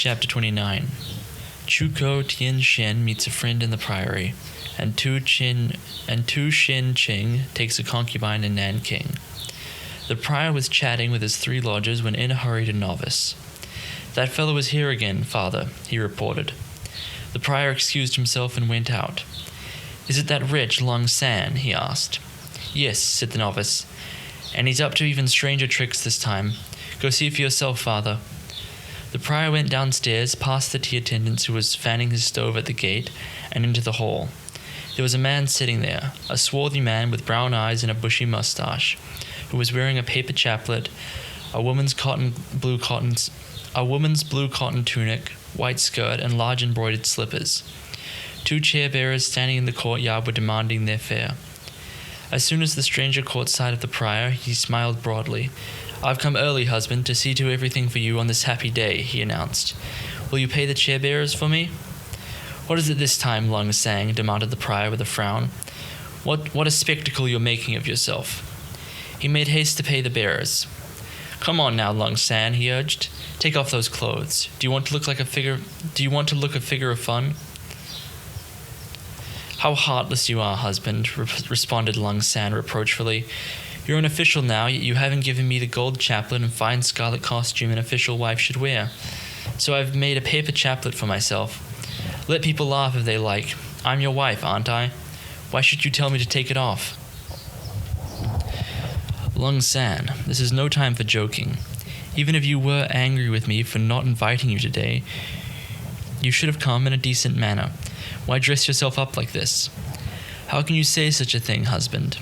Chapter 29. Chuko Tian Shen meets a friend in the priory, and Tu Shin Ching takes a concubine in Nanking. The prior was chatting with his 3 lodgers when in hurried a novice. "That fellow is here again, father," he reported. The prior excused himself and went out. "Is it that wretch Long San?" he asked. "Yes," said the novice, "and he's up to even stranger tricks this time. Go see for yourself, father." The prior went downstairs, past the tea attendant who was fanning his stove at the gate, and into the hall. There was a man sitting there, a swarthy man with brown eyes and a bushy mustache, who was wearing a paper chaplet, a woman's blue cotton tunic, white skirt, and large embroidered slippers. 2 chair bearers standing in the courtyard were demanding their fare. As soon as the stranger caught sight of the prior, he smiled broadly. "I've come early, husband, to see to everything for you on this happy day," he announced. "Will you pay the chair bearers for me?" "What is it this time, Lung Sang?" demanded the prior with a frown. What a spectacle you're making of yourself." He made haste to pay the bearers. "Come on now, Lung San," he urged. "Take off those clothes. Do you want to look a figure of fun?" "How heartless you are, husband," responded Lung San reproachfully. "You're an official now, yet you haven't given me the gold chaplet and fine scarlet costume an official wife should wear. So I've made a paper chaplet for myself. Let people laugh if they like. I'm your wife, aren't I? Why should you tell me to take it off?" "Lung San, this is no time for joking. Even if you were angry with me for not inviting you today, you should have come in a decent manner. Why dress yourself up like this? How can you say such a thing, husband?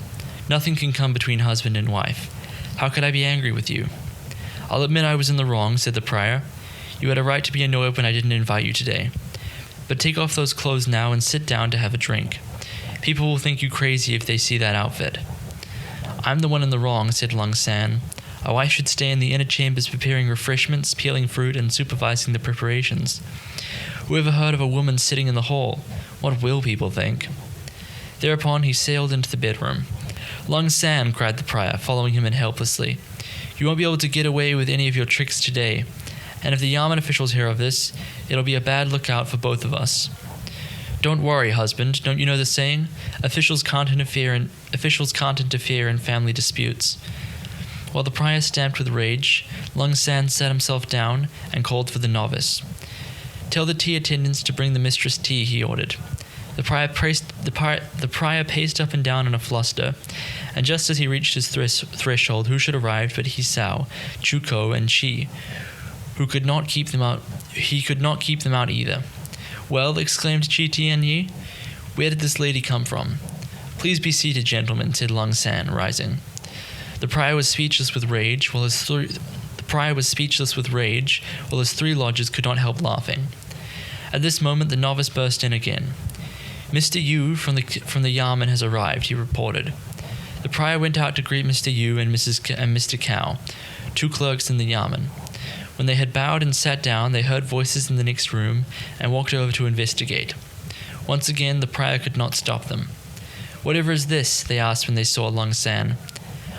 Nothing can come between husband and wife. How could I be angry with you?" "I'll admit I was in the wrong," said the prior. "You had a right to be annoyed when I didn't invite you today. But take off those clothes now and sit down to have a drink. People will think you crazy if they see that outfit." "I'm the one in the wrong," said Lung San. "A wife should stay in the inner chambers preparing refreshments, peeling fruit, and supervising the preparations. Who ever heard of a woman sitting in the hall? What will people think?" Thereupon he sailed into the bedroom. "Lung San," cried the prior, following him in helplessly, "you won't be able to get away with any of your tricks today. And if the Yamen officials hear of this, it'll be a bad lookout for both of us." "Don't worry, husband. Don't you know the saying? Officials can't interfere in family disputes." While the prior stamped with rage, Lung San sat himself down and called for the novice. "Tell the tea attendants to bring the mistress tea," he ordered. The prior paced up and down in a fluster, and just as he reached his threshold, who should arrive but Hisao, Chuko, and Chi, who could not keep them out. He could not keep them out either. "Well," exclaimed Chi Tianyi, "where did this lady come from?" "Please be seated, gentlemen," said Lung San, rising. The prior was speechless with rage, while his 3 lodgers could not help laughing. At this moment, the novice burst in again. "Mr. Yu from the Yamen has arrived," he reported. The prior went out to greet Mr. Yu and Mr. Cao, 2 clerks in the Yamen. When they had bowed and sat down, they heard voices in the next room and walked over to investigate. Once again, the prior could not stop them. "Whatever is this?" they asked when they saw Lung San.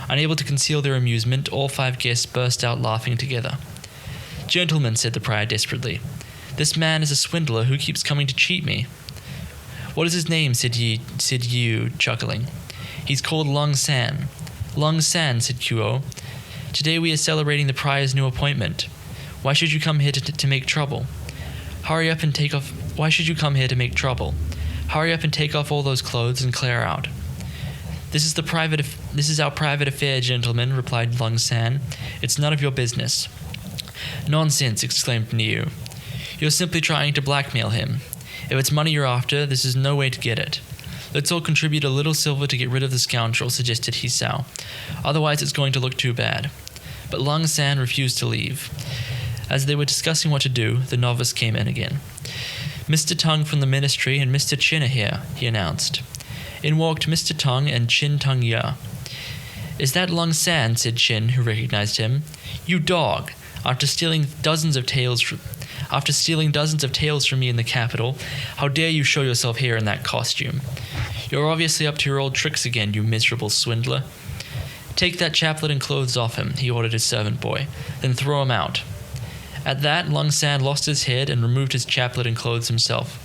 Unable to conceal their amusement, all 5 guests burst out laughing together. "Gentlemen," said the prior desperately, "this man is a swindler who keeps coming to cheat me." "What is his name?" said Yu, chuckling. "He's called Lung San." "Lung San," said Kuo. "Today we are celebrating the prior's new appointment. Why should you come here to make trouble? Hurry up and take off. Why should you come here to make trouble? Hurry up and take off all those clothes and clear out." This is our private affair, gentlemen," replied Lung San. "It's none of your business." "Nonsense," exclaimed Niu. "You're simply trying to blackmail him. If it's money you're after, this is no way to get it. Let's all contribute a little silver to get rid of the scoundrel," suggested Hisao. "Otherwise it's going to look too bad." But Lung San refused to leave. As they were discussing what to do, the novice came in again. "Mr. Tung from the ministry and Mr. Chin are here," he announced. In walked Mr. Tung and Chin Tung Ya. "Is that Lung San?" said Chin, who recognized him. "You dog! After stealing dozens of tails from me in the capital, how dare you show yourself here in that costume? You're obviously up to your old tricks again, you miserable swindler. Take that chaplet and clothes off him," he ordered his servant boy. "Then throw him out." At that, Lung San lost his head and removed his chaplet and clothes himself.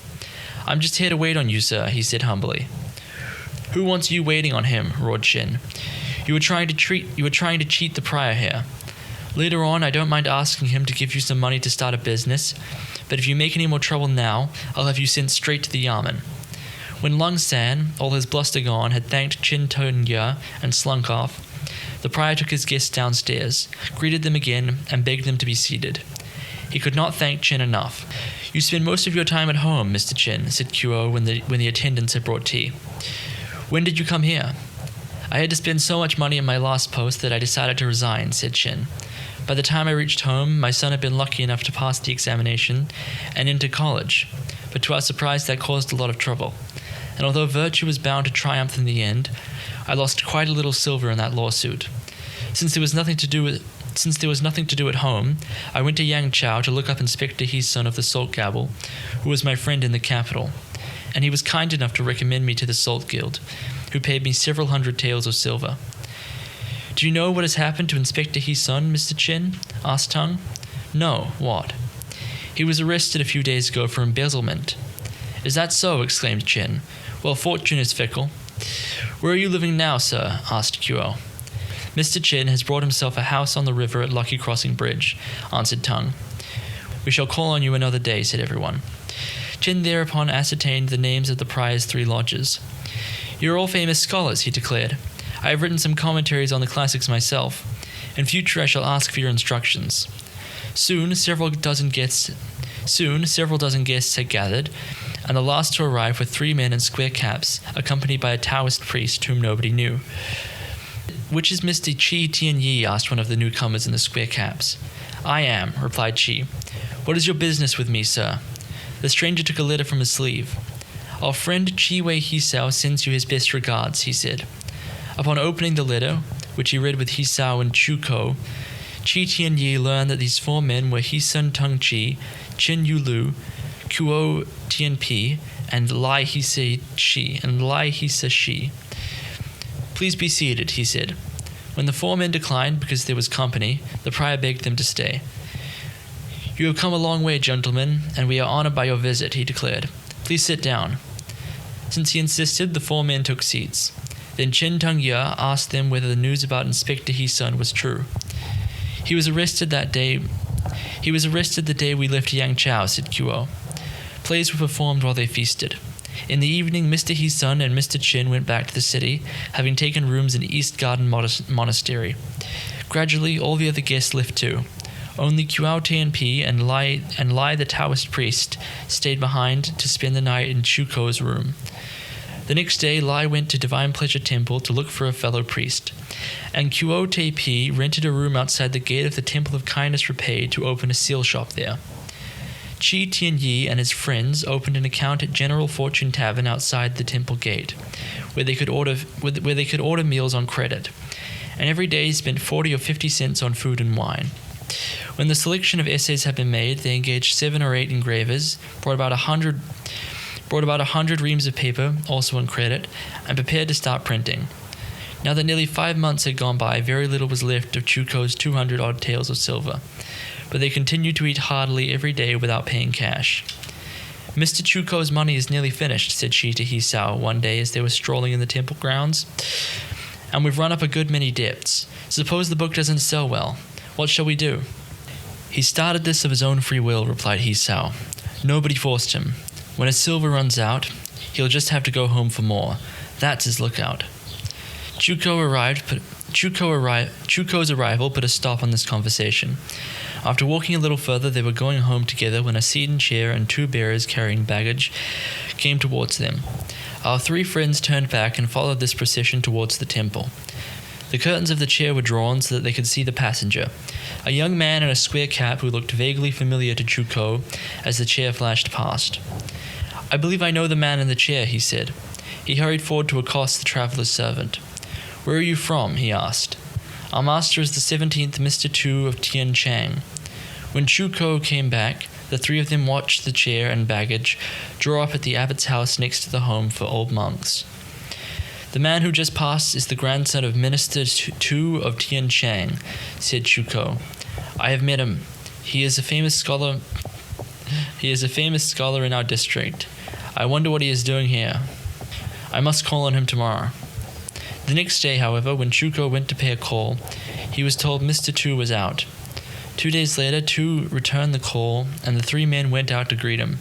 "I'm just here to wait on you, sir," he said humbly. "Who wants you waiting on him?" roared Chin. You were trying to cheat the prior here. Later on, I don't mind asking him to give you some money to start a business, but if you make any more trouble now, I'll have you sent straight to the Yamen." When Lung San, all his bluster gone, had thanked Chin Tun Ye and slunk off, the prior took his guests downstairs, greeted them again, and begged them to be seated. He could not thank Chin enough. "You spend most of your time at home, Mr. Chin," said Kuo when the attendants had brought tea. "When did you come here?" "I had to spend so much money at my last post that I decided to resign," said Chin. "By the time I reached home, my son had been lucky enough to pass the examination and into college, but to our surprise that caused a lot of trouble. And although virtue was bound to triumph in the end, I lost quite a little silver in that lawsuit. Since there was nothing to do at home, I went to Yangchao to look up Inspector Heesun of the Salt Gabble, who was my friend in the capital, and he was kind enough to recommend me to the Salt Guild, who paid me several hundred taels of silver." "Do you know what has happened to Inspector Heesun, Mr. Chin?" asked Tung. "No, what?" "He was arrested a few days ago for embezzlement." "Is that so?" exclaimed Chin. "Well, fortune is fickle." "Where are you living now, sir?" asked Kuo. "Mr. Chin has brought himself a house on the river at Lucky Crossing Bridge," answered Tung. "We shall call on you another day," said everyone. Chin thereupon ascertained the names of the prior's 3 lodges. "You're all famous scholars," he declared. "I have written some commentaries on the classics myself. In future I shall ask for your instructions." Soon several dozen guests had gathered, and the last to arrive were 3 men in square caps, accompanied by a Taoist priest whom nobody knew. "Which is Mr. Chi Tianyi?" asked one of the newcomers in the square caps. "I am," replied Chi. "What is your business with me, sir?" The stranger took a letter from his sleeve. "Our friend Chi Wei Hisao sends you his best regards," he said. Upon opening the letter, which he read with Hisao and Chuko, Chi Tianyi learned that these 4 men were Heesun Tung Chi, Chin Yu Lu, Kuo Tianpi, and Lai Hisa Shi. "Please be seated," he said. When the 4 men declined because there was company, the prior begged them to stay. "You have come a long way, gentlemen, and we are honored by your visit," he declared. "Please sit down." Since he insisted, the 4 men took seats. Then Chin Tung Ye asked them whether the news about Inspector Heesun was true. He was arrested the day we left Yangchao," said Kuo. Plays were performed while they feasted. In the evening, Mr. Heesun and Mr. Chin went back to the city, having taken rooms in East Garden Monastery. Gradually, all the other guests left too. Only Kuo Tianpi and Lai the Taoist priest stayed behind to spend the night in Chuko's room. The next day, Lai went to Divine Pleasure Temple to look for a fellow priest, and Kuo Tianpi rented a room outside the gate of the Temple of Kindness Repaid to open a seal shop there. Chi Tianyi and his friends opened an account at General Fortune Tavern outside the temple gate, where they could order meals on credit, and every day spent 40 or 50 cents on food and wine. When the selection of essays had been made, they engaged 7 or 8 engravers, brought about 100 reams of paper, also on credit, and prepared to start printing. Now that nearly 5 months had gone by, very little was left of Chuko's 200-odd taels of silver, but they continued to eat heartily every day without paying cash. "Mr. Chuko's money is nearly finished," said she to Hisao one day as they were strolling in the temple grounds, "and we've run up a good many debts. Suppose the book doesn't sell well. What shall we do?" "He started this of his own free will," replied Hisao. "Nobody forced him. When his silver runs out, he'll just have to go home for more. That's his lookout." Chuko's arrival put a stop on this conversation. After walking a little further, they were going home together when a sedan chair and 2 bearers carrying baggage came towards them. Our 3 friends turned back and followed this procession towards the temple. The curtains of the chair were drawn so that they could see the passenger, a young man in a square cap who looked vaguely familiar to Chuko as the chair flashed past. "I believe I know the man in the chair," he said. He hurried forward to accost the traveller's servant. "Where are you from?" he asked. "Our master is the 17th Mr. Tu of Tian Chang." When Chuko came back, the 3 of them watched the chair and baggage draw up at the abbot's house next to the home for old monks. "The man who just passed is the grandson of Minister Tu of Tian Chang," said Chuko. "I have met him. He is a famous scholar. He is a famous scholar in our district. I wonder what he is doing here. I must call on him tomorrow." The next day, however, when Chuko went to pay a call, he was told Mr. Tu was out. 2 days later, Tu returned the call, and the three men went out to greet him.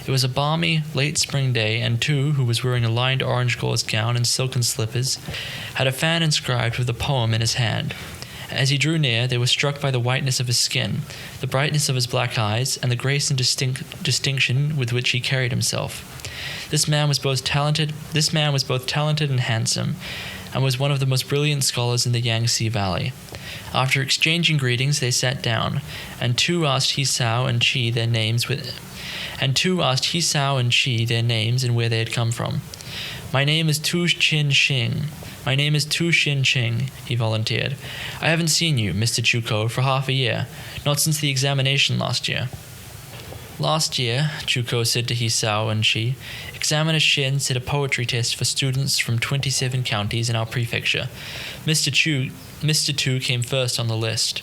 It was a balmy, late spring day, and Tu, who was wearing a lined orange gauze gown and silken slippers, had a fan inscribed with a poem in his hand. As he drew near, they were struck by the whiteness of his skin, the brightness of his black eyes, and the grace and distinction with which he carried himself. This man was both talented and handsome, and was one of the most brilliant scholars in the Yangtze Valley. After exchanging greetings, they sat down, and Tu asked Hisao and Chi their names and where they had come from. "My name is Tu Shin Ching, he volunteered. "I haven't seen you, Mr. Chuko, for half a year, not since the examination last year." "Last year," Chuko said to Hisao and Chi, "Examiner Shin set a poetry test for students from 27 counties in our prefecture. Mr. Tu came first on the list."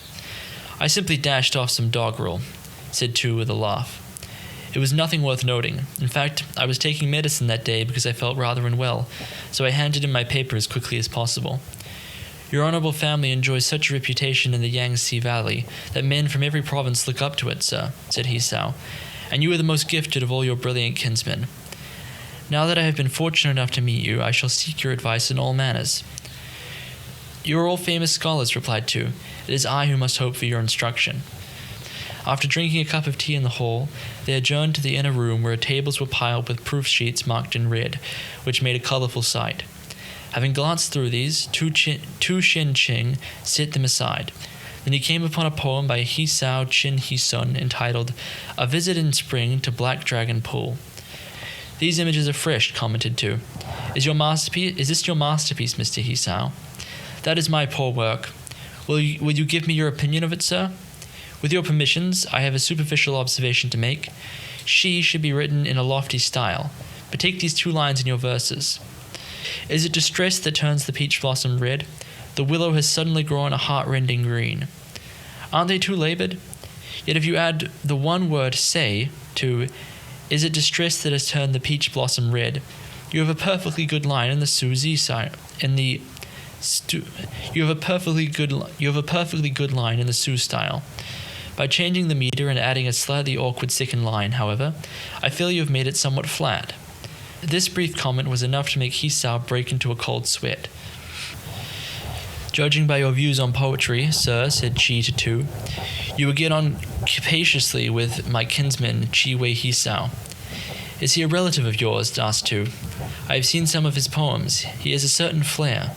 "I simply dashed off some doggerel," said Tu with a laugh. "It was nothing worth noting. In fact, I was taking medicine that day because I felt rather unwell, so I handed in my paper as quickly as possible." "Your honorable family enjoys such a reputation in the Yangtze Valley that men from every province look up to it, sir," said Hisao, "and you are the most gifted of all your brilliant kinsmen. Now that I have been fortunate enough to meet you, I shall seek your advice in all matters." "You are all famous scholars," replied Tu. "It is I who must hope for your instruction." After drinking a cup of tea in the hall, they adjourned to the inner room where tables were piled with proof sheets marked in red, which made a colorful sight. Having glanced through these, Tu Shin Ching set them aside. Then he came upon a poem by Hisao Chin Hisun entitled "A Visit in Spring to Black Dragon Pool." "These images are fresh," commented Tu. Is this your masterpiece, Mr. Hisao?" "That is my poor work. Will you give me your opinion of it, sir?" "With your permissions, I have a superficial observation to make. She should be written in a lofty style, but take these 2 lines in your verses. Is it distress that turns the peach blossom red? The willow has suddenly grown a heart-rending green. Aren't they too labored? Yet if you add the one word say to is it distress that has turned the peach blossom red, you have a perfectly good line in the Suzy side. You have a perfectly good line in the Sioux style. By changing the meter and adding a slightly awkward second line, however, I feel you have made it somewhat flat." This brief comment was enough to make Hisao break into a cold sweat. "Judging by your views on poetry, sir," said Chi to Tu, "you would get on capaciously with my kinsman Chi Wei Hisao." "Is he a relative of yours?" asked Tu. "I have seen some of his poems. He has a certain flair."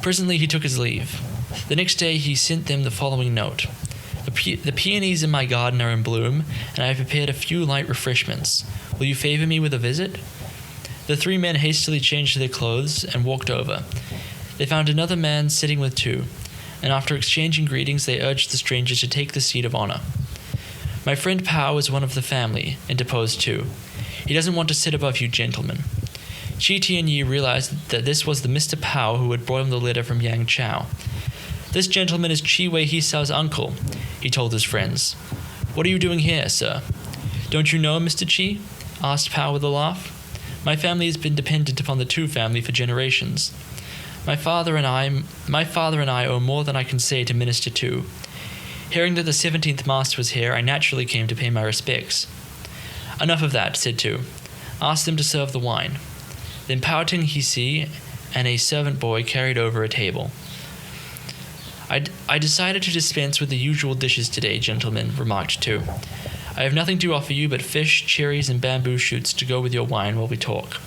Presently he took his leave. The next day he sent them the following note. The peonies in my garden are in bloom, and I have prepared a few light refreshments. Will you favor me with a visit?" The 3 men hastily changed their clothes and walked over. They found another man sitting with Tu, and after exchanging greetings they urged the stranger to take the seat of honor. "My friend Pao is one of the family," interposed Tu. "He doesn't want to sit above you gentlemen." Chi Tianyi realized that this was the Mr. Pao who had brought him the letter from Yang Chao. "This gentleman is Chi Wei Hisao's uncle," he told his friends. "What are you doing here, sir?" "Don't you know Mr. Chi?" asked Pao with a laugh. "My family has been dependent upon the Tu family for generations. My father and I owe more than I can say to Minister Tu. Hearing that the 17th Master was here, I naturally came to pay my respects." "Enough of that," said Tu. "Ask them to serve the wine." Then Pao Ting Hisi and a servant boy carried over a table. I decided to dispense with the usual dishes today, gentlemen," remarked Tu. "I have nothing to offer you but fish, cherries, and bamboo shoots to go with your wine while we talk."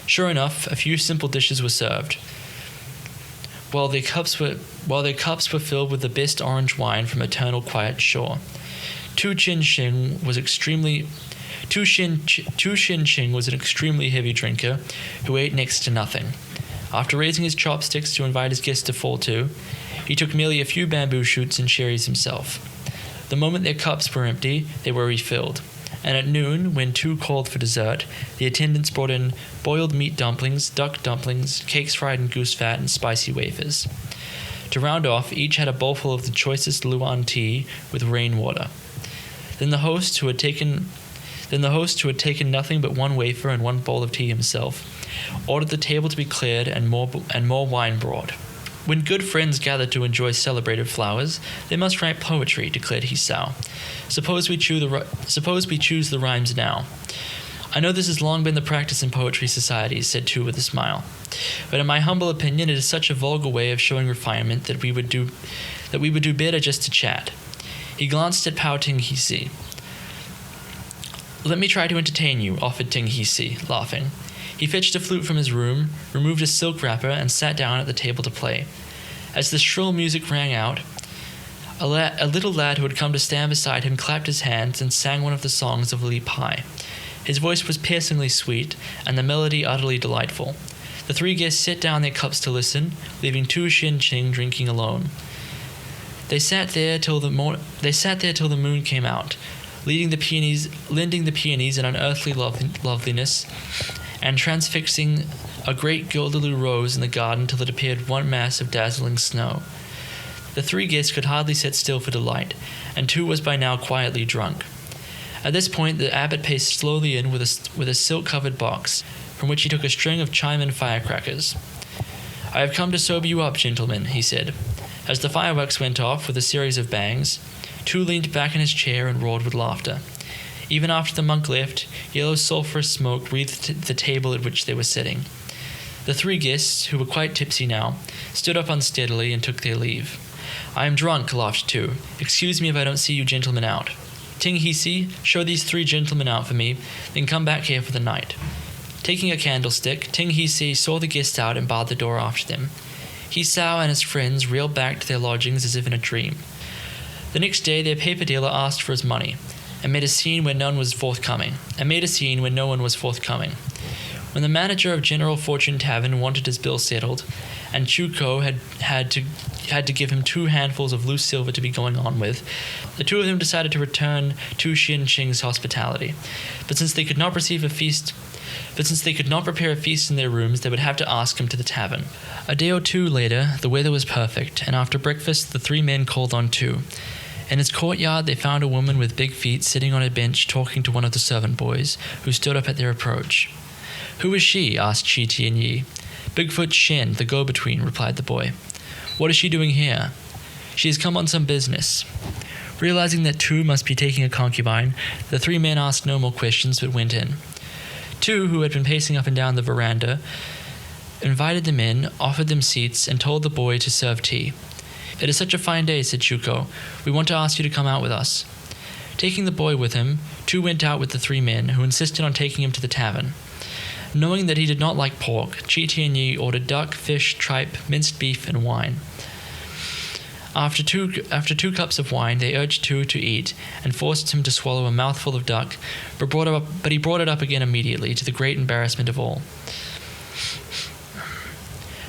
Sure enough, a few simple dishes were served, while their cups were filled with the best orange wine from eternal quiet shore. Tu Shin Ching was an extremely heavy drinker who ate next to nothing. After raising his chopsticks to invite his guests to fall to, he took merely a few bamboo shoots and cherries himself. The moment their cups were empty, they were refilled, and at noon, when Tu called for dessert, the attendants brought in boiled meat dumplings, duck dumplings, cakes fried in goose fat, and spicy wafers. To round off, each had a bowlful of the choicest Luan tea with rainwater. Then the host, who had taken nothing but one wafer and one bowl of tea himself, ordered the table to be cleared and more wine brought. When good friends gather to enjoy celebrated flowers, they must write poetry, declared Hisao. Suppose we choose the rhymes now. I know this has long been the practice in poetry societies, said Tu with a smile. But in my humble opinion, it is such a vulgar way of showing refinement that we would do better just to chat. He glanced at Pao Tinghisi. Let me try to entertain you, offered Tinghisi, laughing. He fetched a flute from his room, removed a silk wrapper, and sat down at the table to play. As the shrill music rang out, a little lad who had come to stand beside him clapped his hands and sang one of the songs of Li Pai. His voice was piercingly sweet, and the melody utterly delightful. The three guests set down their cups to listen, leaving Tu Xin-ching drinking alone. They sat there till the moon came out, lending the peonies an unearthly loveliness, and transfixing a great Gilderloo rose in the garden till it appeared one mass of dazzling snow. The three guests could hardly sit still for delight, and Tu was by now quietly drunk. At this point, the abbot paced slowly in with a silk-covered box, from which he took a string of chime-in firecrackers. I have come to sober you up, gentlemen, he said. As the fireworks went off with a series of bangs, Tu leaned back in his chair and roared with laughter. Even after the monk left, yellow sulphurous smoke wreathed the table at which they were sitting. The three guests, who were quite tipsy now, stood up unsteadily and took their leave. I am drunk, laughed Tu. Excuse me if I don't see you gentlemen out. Tinghisi, show these three gentlemen out for me, then come back here for the night. Taking a candlestick, Tinghisi saw the guests out and barred the door after them. Hisao and his friends reeled back to their lodgings as if in a dream. The next day, their paper dealer asked for his money, and made a scene where no one was forthcoming. When the manager of General Fortune Tavern wanted his bill settled, and Chuko had to give him 2 handfuls of loose silver to be going on with, the two of them decided to return Tu Xin-ching's hospitality. But since they could not prepare a feast in their rooms, they would have to ask him to the tavern. A day or two later, the weather was perfect, and after breakfast, the 3 men called on Tu. In his courtyard, they found a woman with big feet sitting on a bench talking to one of the servant boys, who stood up at their approach. Who is she? Asked Chi Tianyi. Bigfoot Shen, the go-between, replied the boy. What is she doing here? She has come on some business. Realizing that Tu must be taking a concubine, the 3 men asked no more questions but went in. Tu, who had been pacing up and down the veranda, invited them in, offered them seats, and told the boy to serve tea. It is such a fine day, said Chuko. We want to ask you to come out with us. Taking the boy with him, Tu went out with the 3 men, who insisted on taking him to the tavern. Knowing that he did not like pork, Chi Tianyi ordered duck, fish, tripe, minced beef, and wine. After two cups of wine, they urged Tu to eat and forced him to swallow a mouthful of duck, but he brought it up again immediately, to the great embarrassment of all.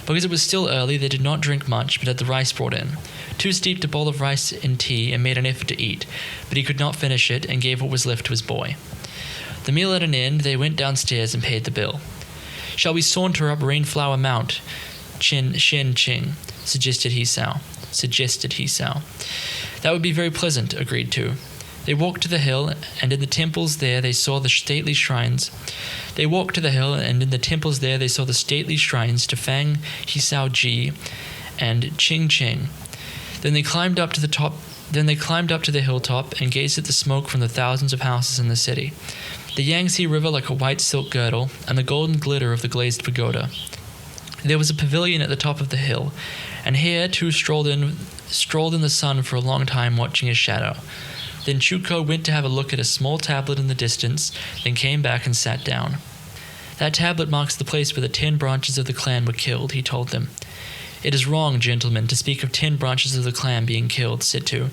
Because it was still early, they did not drink much, but had the rice brought in. Tu steeped a bowl of rice in tea and made an effort to eat, but he could not finish it and gave what was left to his boy. The meal at an end, they went downstairs and paid the bill. Shall we saunter up Rainflower Mount? Xin-ching, suggested Hisao. That would be very pleasant, agreed Tu. They walked to the hill, and in the temples there they saw the stately shrines. to Fang, Hisao Ji, and Ching Ching. Then they climbed up to the hilltop and gazed at the smoke from the thousands of houses in the city, the Yangtze River like a white silk girdle, and the golden glitter of the glazed pagoda. There was a pavilion at the top of the hill, and here Tu strolled in the sun for a long time, watching his shadow. Then Chuko went to have a look at a small tablet in the distance, then came back and sat down. That tablet marks the place where the 10 branches of the clan were killed, he told them. It is wrong, gentlemen, to speak of 10 branches of the clan being killed, said Tu.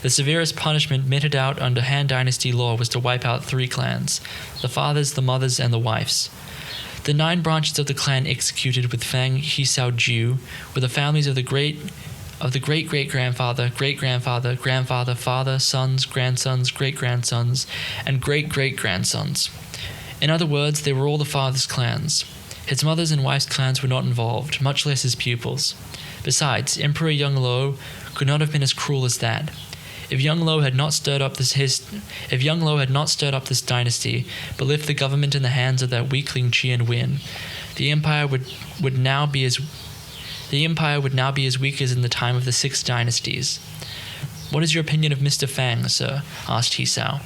The severest punishment meted out under Han Dynasty law was to wipe out 3 clans, the fathers, the mothers, and the wives. The 9 branches of the clan executed with Fang Hisao Jiu were the families of the great-great-grandfather, great-grandfather, grandfather, father, sons, grandsons, great-grandsons, and great-great-grandsons. In other words, they were all the father's clans. His mother's and wife's clans were not involved, much less his pupils. Besides, Emperor Young Lo could not have been as cruel as that. If Young Lo had not stirred up this dynasty, but left the government in the hands of that weakling Qian Wen, the empire would now be as weak as in the time of the 6 dynasties. What is your opinion of Mr. Fang, sir? Asked Hisao.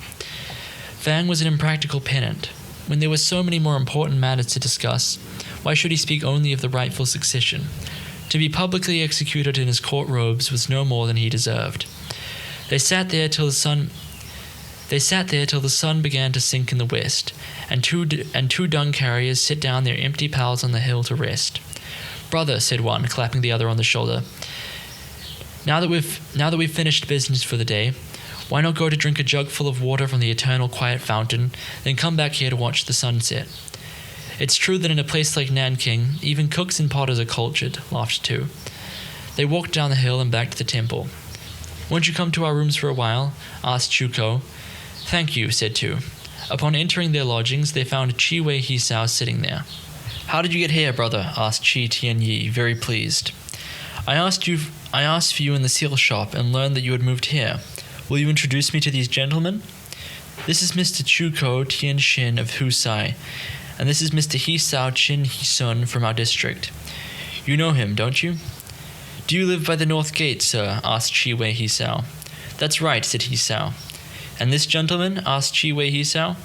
Fang was an impractical pedant. When there were so many more important matters to discuss, why should he speak only of the rightful succession? To be publicly executed in his court robes was no more than he deserved. They sat there till the sun began to sink in the west, and two dung carriers set down their empty pals on the hill to rest. "Brother," said one, clapping the other on the shoulder, now that we've finished business for the day, why not go to drink a jug full of water from the eternal quiet fountain, then come back here to watch the sunset? It's true that in a place like Nanking, even cooks and potters are cultured, laughed two. They walked down the hill and back to the temple. "Won't you come to our rooms for a while?" asked Chuko. "Thank you," said two. Upon entering their lodgings, they found Chi Wei Hisao sitting there. "How did you get here, brother?" asked Chi Tianyi, very pleased. I asked for you in the seal shop and learned that you had moved here. Will you introduce me to these gentlemen? This is Mr. Chuko Tianxin of Husai, and this is Mr. Hisao Chin Hisun from our district. You know him, don't you?" "Do you live by the north gate, sir?" asked Chi Wei Hisao. "That's right," said Hisao. "And this gentleman?" asked Chi Wei Hisao.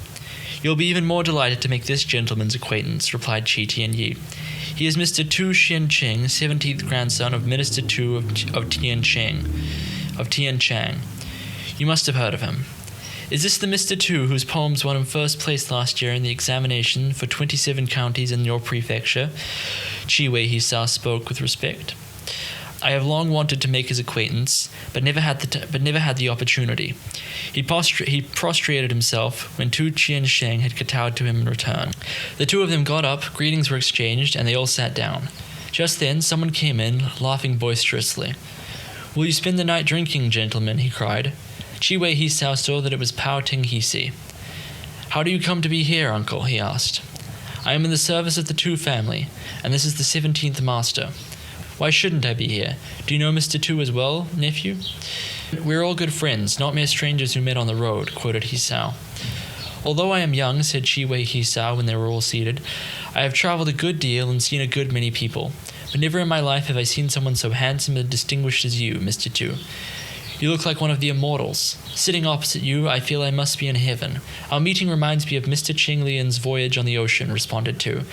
"You'll be even more delighted to make this gentleman's acquaintance," replied Chi Tianyi. "He is Mr. Tu Xianqing, 17th grandson of Minister Tu of Tianchang. You must have heard of him. Is this the Mr. Tu whose poems won him first place last year in the examination for 27 counties in your prefecture?" Chi Wei Hisao spoke with respect. "I have long wanted to make his acquaintance, but never had the opportunity." He prostrated himself when Tu Qiansheng had kowtowed to him in return. The two of them got up, greetings were exchanged, and they all sat down. Just then someone came in, laughing boisterously. "Will you spend the night drinking, gentlemen?" he cried. Chi Wei Hisao saw that it was Pao Ting Hisi. "How do you come to be here, uncle?" he asked. "I am in the service of the Tu family, and this is the 17th master. Why shouldn't I be here? Do you know Mr. Tu as well, nephew?" "We're all good friends, not mere strangers who met on the road," quoted Hisao. "Although I am young," said Chi Wei Hisao when they were all seated, "I have traveled a good deal and seen a good many people, but never in my life have I seen someone so handsome and distinguished as you, Mr. Tu. You look like one of the immortals. Sitting opposite you, I feel I must be in heaven. Our meeting reminds me of Mr. Ching Lian's voyage on the ocean," responded Tu.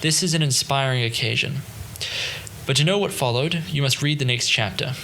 "This is an inspiring occasion." But to know what followed, you must read the next chapter.